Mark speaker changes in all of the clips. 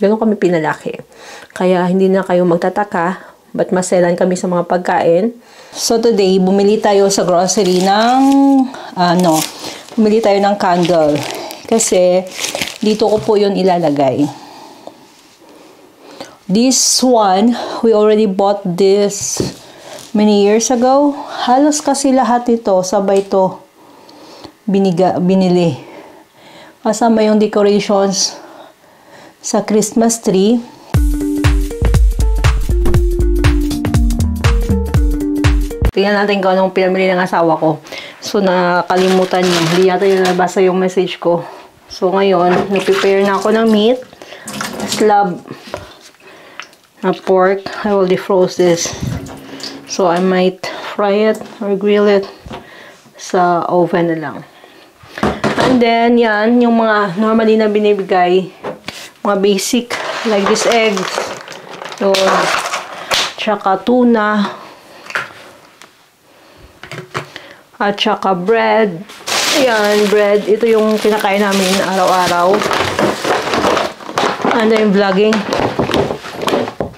Speaker 1: Ganun kami pinalaki. Kaya hindi na kayo magtataka ba't maselan kami sa mga pagkain. So today, bumili tayo sa grocery ng bumili tayo ng candle. Kasi dito ko po yun ilalagay. This one, we already bought this many years ago. Halos kasi lahat ito, sabay ito binili. Kasama yung decorations sa Christmas tree. Tingnan natin kung anong pinamili ng asawa ko. So, nakalimutan niya. Hindi yata yung nabasa yung message ko. So, ngayon, nag-prepare na ako ng meat. Slab na pork. I will defrost this. So, I might fry it or grill it sa oven na lang. And then, yan, yung mga normally na binibigay, mga basic, like this egg, yun, tsaka tuna, at tsaka bread. Ayan, bread. Ito yung kinakain namin araw-araw. And then, vlogging.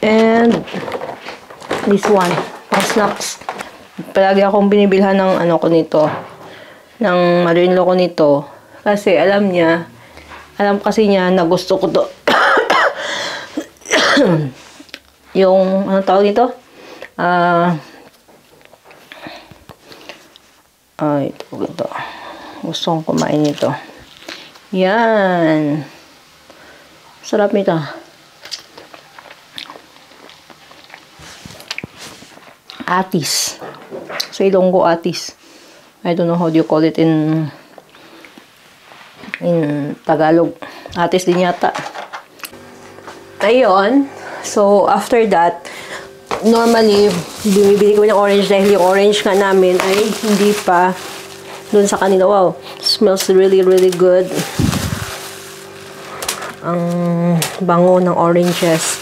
Speaker 1: And, this one, pang snacks. Palagi akong binibilhan ng ano ko nito, ng mother-in-law ko nito. Kasi alam kasi niya na gusto ko to. Yung, ano tawag nito? Ito. Gusto kong kumain nito. Yan. Sarap nito. Atis. Sa Ilonggo, atis. I don't know how do you call it in Tagalog. Atis din yata. Ayun. So, after that, normally, bumibili ko ng orange dahil yung orange nga namin ay hindi pa dun sa kanila. Wow, smells really, really good. Ang bango ng oranges.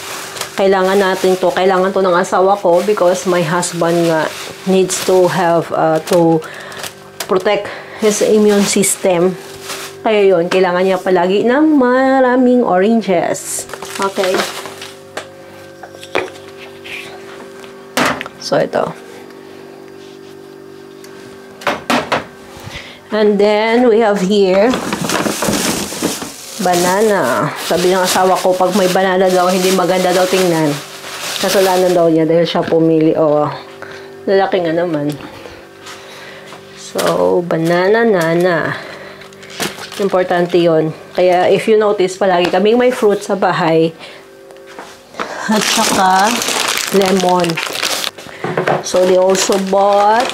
Speaker 1: Kailangan natin to. Kailangan to ng asawa ko because my husband nga needs to have to protect his immune system. Kaya yun, kailangan niya palagi ng maraming oranges. Okay. So, ito. And then, we have here banana. Sabi ng asawa ko, pag may banana daw, hindi maganda daw tingnan. Kasalanan daw niya dahil siya pumili. Oh, lalaki nga naman. So, banana nana. Importante yon. Kaya, if you notice, palagi kaming may fruit sa bahay. At saka, lemon. So, they also bought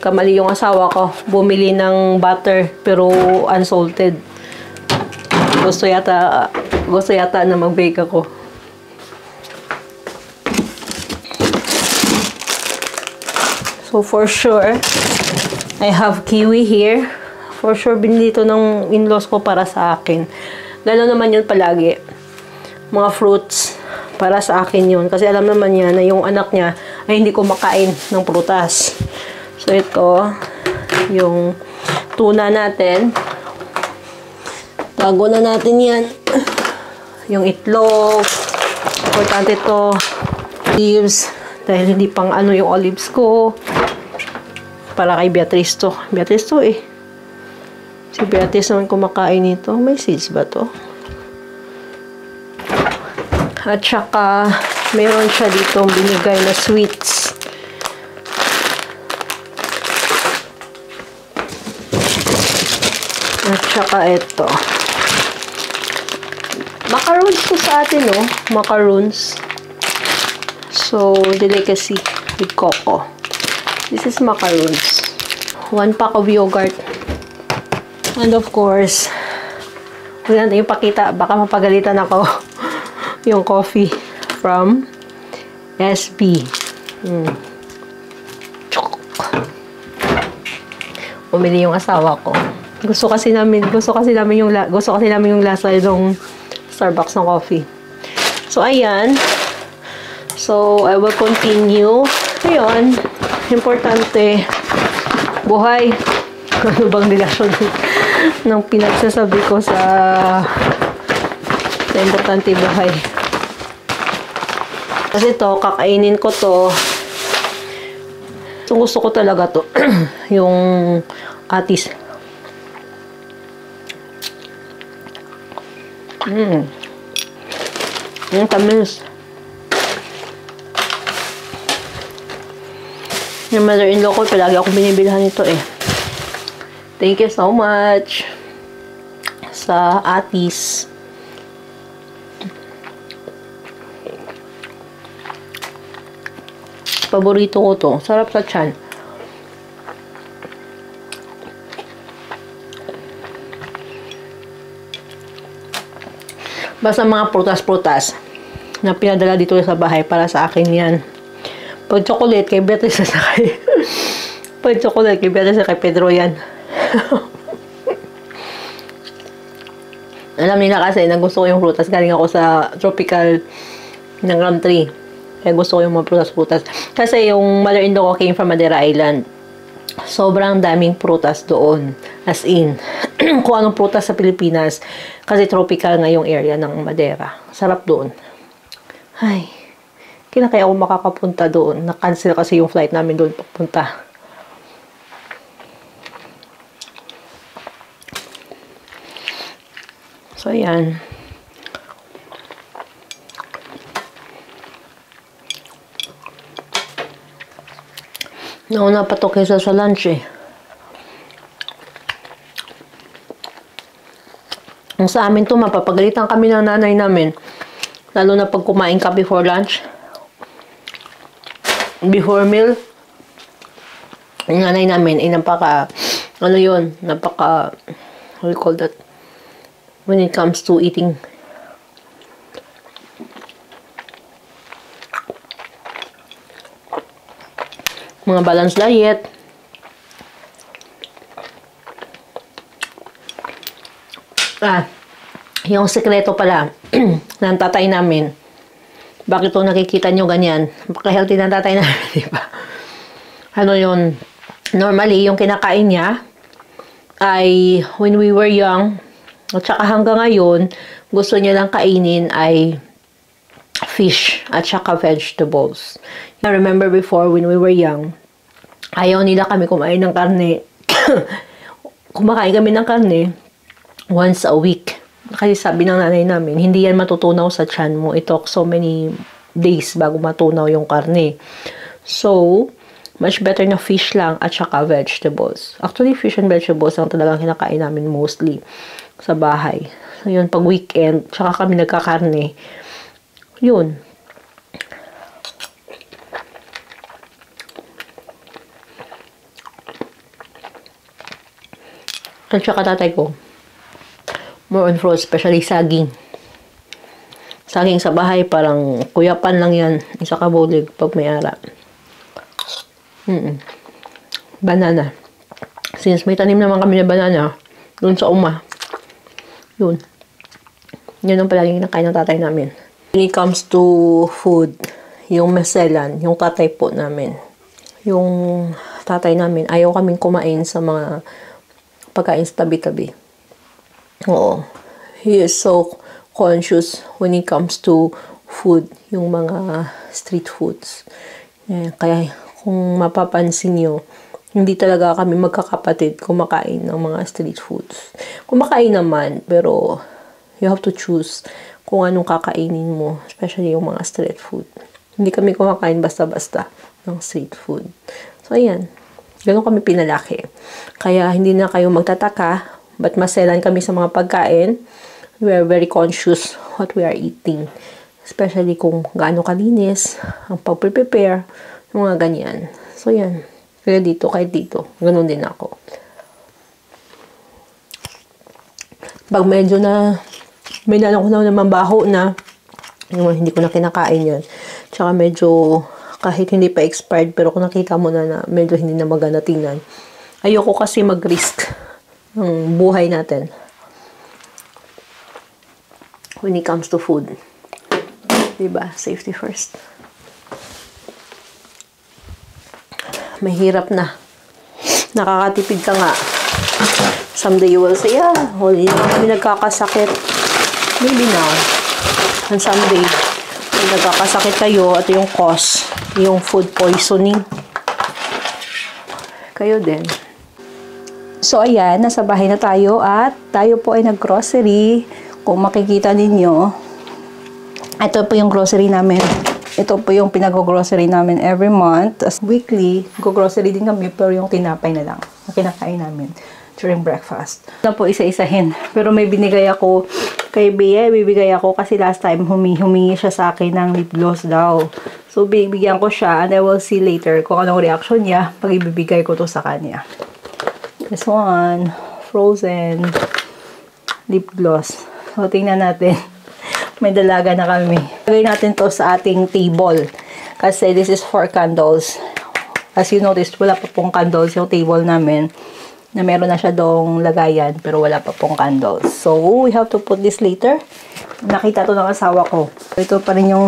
Speaker 1: kamali yung asawa ko. Bumili ng butter, pero unsalted. Gusto yata na mag-bake ako. So, for sure, I have kiwi here. For sure, binili ito ng in-laws ko para sa akin. Gano'n naman yun palagi. Mga fruits, para sa akin yun. Kasi alam naman niya na yung anak niya ay hindi kumakain ng prutas. So, ito, yung tuna natin. Tago na natin yan. Yung itlog. Importante ito. Olives. Dahil hindi pang ano yung olives ko. Para kay Beatrice to. Beatrice to eh. Si Beatrice naman kumakain nito. May seeds ba to? At saka, meron siya dito binigay na sweets. At saka ito. Macaroons to sa atin, no? Macaroons. So, delicacy with coco. This is macaroons. 1 pack of yogurt. And of course, huwag natin yung pakita. Baka mapagalitan ako. Yung coffee from SB. Umili yung asawa ko. Gusto kasi namin yung lasa ng Starbucks ng coffee. So, ayan. So, I will continue. Ayun. Importante. Buhay. Ano bang relasyon ng pinagsasabi ko sa importante buhay. Kasi to, kakainin ko to. So, gusto ko talaga to. Yung atis. Yung tamis. Yung mother-in-law ko, palagi ako binibilhan nito eh. Thank you so much sa atis. Paborito ko to. Sarap sa tiyan. Basta mga prutas-prutas na pinadala dito sa bahay para sa akin yan. Pag chocolate, kay Beatrice sa kay pag chocolate, kay Beatrice sa kay Pedro yan. Alam nila kasi na gusto ko yung prutas. Galing ako sa tropical ng Ram 3. Kaya gusto ko yung mga prutas-prutas. Kasi yung mother-in-law ko came from Madeira Island. Sobrang daming prutas doon. As in, kung anong prutas sa Pilipinas. Kasi tropical nga yung area ng Madeira. Sarap doon. Ay, kaya ako makakapunta doon. Na-cancel kasi yung flight namin doon papunta. So, ayan. Nauna pa to kaysa sa lunch eh. Ang sa amin to, mapapagalitan kami ng nanay namin. Lalo na pag kumain ka before lunch. Before meal. Ang nanay namin ay napaka, ano yun, napaka, what do you call that? When it comes to eating. Mga balanced diet. Yung sekreto pala ng tatay namin. Bakit ito nakikita nyo ganyan? Baka-healthy ng tatay namin, di ba? Ano yun? Normally, yung kinakain niya ay when we were young, at saka hanggang ngayon, gusto niya lang kainin ay fish at saka vegetables. I remember before when we were young, ayaw nila kami kumain ng karne. Kumakain kami ng karne once a week. Kasi sabi ng nanay namin, hindi yan matutunaw sa tiyan mo. It took so many days bago matunaw yung karne. So, much better na fish lang at saka vegetables. Actually, fish and vegetables ang talagang kinakain namin mostly sa bahay. So, yun, pag weekend, saka kami nagkakarne. Yun. At saka tatay ko, more on fruits, especially saging. Saging sa bahay, parang kuyapan lang yan. Isa kabulig pag may ara. Banana. Since may tanim naman kami na banana, dun sa uma. Yun. Yun ang palaging kinakain ng tatay namin. When it comes to food, yung meselan, yung tatay po namin. Yung tatay namin, ayaw kaming kumain sa mga pagkain sa tabi-tabi. Oo. He is so conscious when it comes to food, yung mga street foods. Kaya kung mapapansin nyo, hindi talaga kami magkakapatid kumakain ng mga street foods. Kumakain naman, pero you have to choose kung anong kakainin mo, especially yung mga street food. Hindi kami kumakain basta-basta ng street food. So, ayan. Ganun kami pinalaki. Kaya hindi na kayo magtataka, but maselan kami sa mga pagkain. We are very conscious what we are eating. Especially kung gaano kalinis, ang pag-prepare, mga ganyan. So, yan. Kaya dito, kahit dito. Ganun din ako. Pag medyo na, may nalang ko na naman baho na, hindi ko na kinakain yan. Tsaka medyo, kahit hindi pa expired, pero kung nakita mo na medyo hindi na maganda tingnan. Ayoko kasi mag-risk ng buhay natin when it comes to food. Diba? Safety first. Mahirap na. Nakakatipid ka nga. Someday you will say, hindi na kami nagkakasakit. Maybe now. And someday, kung nagkakasakit kayo, ito yung cause, yung food poisoning. Kayo din. So, ayan, nasa bahay na tayo at tayo po ay nag-grocery. Kung makikita ninyo, ito po yung grocery namin. Ito po yung pinag-grocery namin every month. As weekly, go-grocery din kami, pero yung tinapay na lang. Yung kinakain namin during breakfast. Ito po isa-isahin. Pero may binigay ako kay Bea. Bibigay ako kasi last time humingi siya sa akin ng lip gloss daw. So, bibigyan ko siya and I will see later kung anong reaction niya pag ibibigay ko to sa kanya. This one, Frozen lip gloss. So, tingnan natin. May dalaga na kami. Lagay natin to sa ating table. Kasi this is for candles. As you noticed, wala pa pong candles yung table namin. Na meron na siya doong lagayan, pero wala pa pong candles. So, we have to put this later. Nakita to ng asawa ko. Ito pa rin yung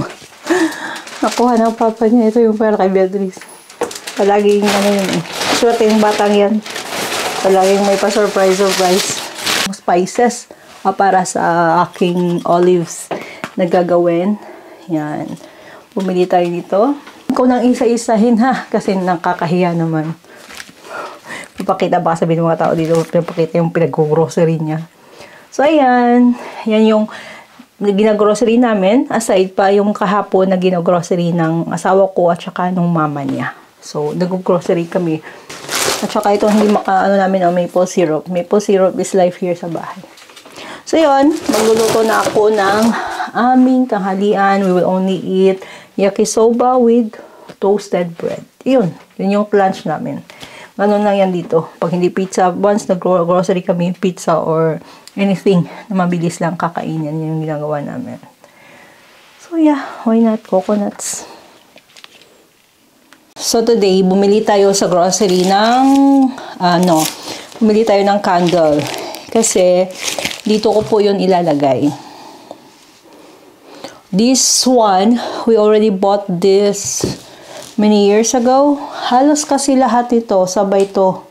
Speaker 1: nakuha ng papa niya. Ito yung para kay Beatrice. Palaging ano yun eh. Swerte yung batang yan. Palaging may pa-surprise. Spices para sa aking olives na gagawin. Yan. Bumili tayo dito. Ikaw nang isa-isahin ha. Kasi nakakahiya naman. Ipakita ba sabihin ng mga tao dito, pinapakita yung pinag-grocery niya. So, ayan. Yan yung ginagrocery namin. Aside pa yung kahapon na ginagrocery ng asawa ko at saka nung mama niya. So, nag-grocery kami. At saka itong hindi namin ang maple syrup. Maple syrup is life here sa bahay. So, yun. Magluluto na ako ng aming tanghalian. We will only eat yakisoba with toasted bread. Yun. Yun yung lunch namin. Ganun lang yan dito. Pag hindi pizza, once nag-grocery kami, pizza or anything na mabilis lang kakainin, yan yung ginagawa namin. So yeah, why not coconuts? So today, bumili tayo sa grocery ng, bumili tayo ng candle. Kasi, dito ko po yun ilalagay. This one, we already bought this many years ago. Halos kasi lahat ito, sabay ito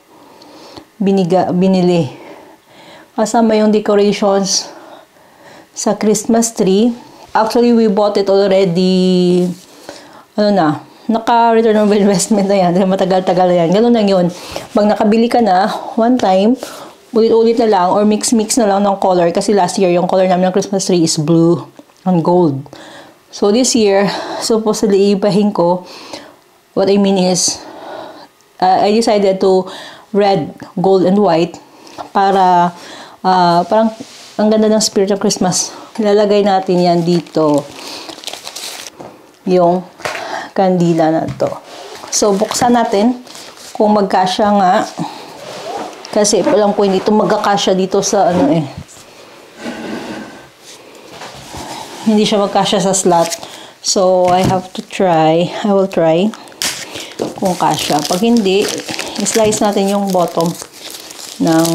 Speaker 1: binili. Kasama yung decorations sa Christmas tree. Actually, we bought it already, naka-return of investment na yan. Matagal-tagal na yan. Ganun lang yun. Pag nakabili ka na, one time, ulit-ulit na lang, or mix-mix na lang ng color. Kasi last year, yung color namin ng Christmas tree is blue and gold. So, this year, supposedly, ibahin ko. What I mean is, I decided to red, gold, and white para parang ang ganda ng spirit of Christmas. Ilalagay natin yan dito. Yung kandila na to. So, buksan natin kung magkasya nga. Kasi alam ko hindi ito magkakasya dito sa Hindi siya magkasya sa slot. So, I will try kung kasya. Pag hindi, slice natin yung bottom ng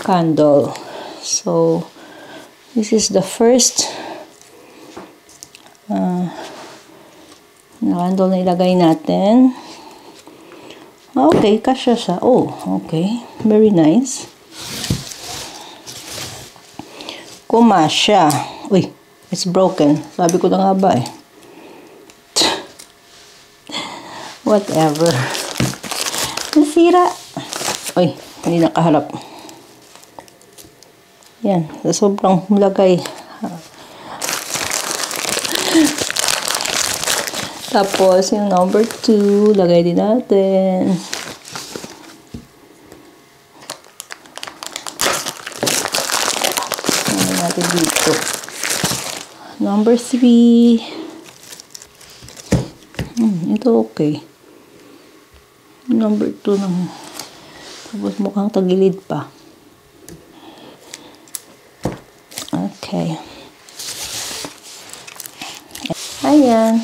Speaker 1: candle. So, this is the first candle na ilagay natin. Okay, kasya siya. Oh, okay. Very nice. Kumasya. Uy, it's broken. Sabi ko na nga ba eh. Whatever. Nasira. Uy, hindi nakaharap. Yan. Sobrang lagay. Tapos, yung number 2, lagay din natin. Lagay natin dito. Number 3. Ito okay. Number 2 ng tapos mukhang tagilid pa. Okay. Ayan.